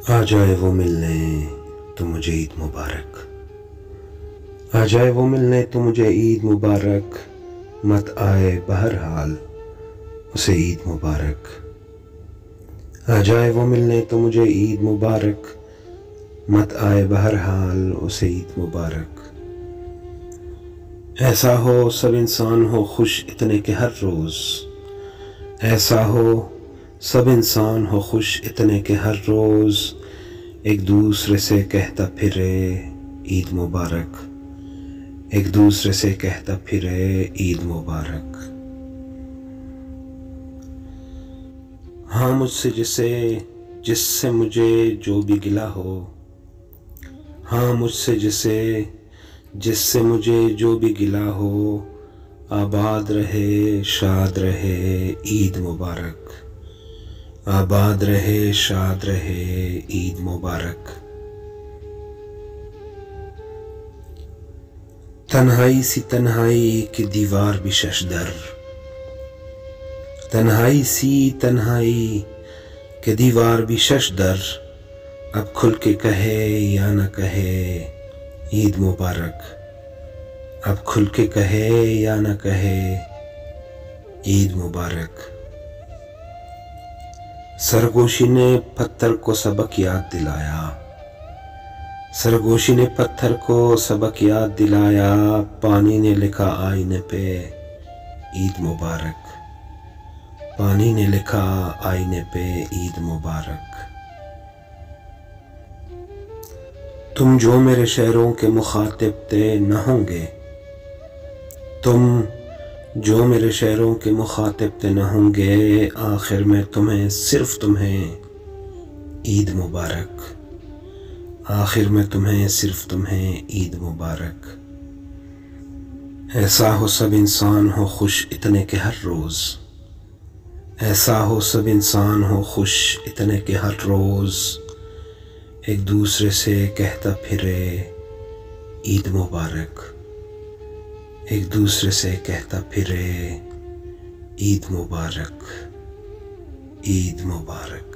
آ جائے وہ ملنے تو مجھے عید مبارک، آ جائے وہ ملنے تو مجھے عید مبارک، مت آئے بہرحال اسے عید مبارک۔ آ جائے وہ ملنے تو مجھے عید مبارک، مت آئے بہرحال اسے عید مبارک۔ ایسا ہو سب انسان ہو خوش اتنے کہ ہر روز، ایسا ہو سب انسان ہو خوش اتنے کہ ہر روز ایک دوسرے سے کہتا پھرے عید مبارک، ایک دوسرے سے کہتا پھرے عید مبارک۔ ہاں مجھ سے جس سے مجھے جو بھی گلہ ہو، ہاں مجھ سے جس سے مجھے جو بھی گلہ ہو، آباد رہے شاد رہے عید مبارک، آباد رہے شاد رہے عید مبارک۔ تنہائی سی تنہائی کہ دیوار بھی ششدر، تنہائی سی تنہائی کہ دیوار بھی ششدر، اب کھل کے کہے یا نہ کہے عید مبارک، اب کھل کے کہے یا نہ کہے عید مبارک۔ سرگوشی نے پتھر کو سبق یاد دلایا، سرگوشی نے پتھر کو سبق یاد دلایا، پانی نے لکھا آئینے پہ عید مبارک، پانی نے لکھا آئینے پہ عید مبارک۔ تم جو میرے شعروں کے مخاطب تھے نہ ہوں گے، تم جو میرے شعروں کے مخاطب تھے نہ ہوں گے، آخر میں تمہیں صرف تمہیں عید مبارک، آخر میں تمہیں صرف تمہیں عید مبارک۔ ایسا ہو سب انسان ہو خوش اتنے کہ ہر روز، ایسا ہو سب انسان ہو خوش اتنے کہ ہر روز ایک دوسرے سے کہتا پھرے عید مبارک، ایک دوسرے سے کہتا پھرے عید مبارک، عید مبارک۔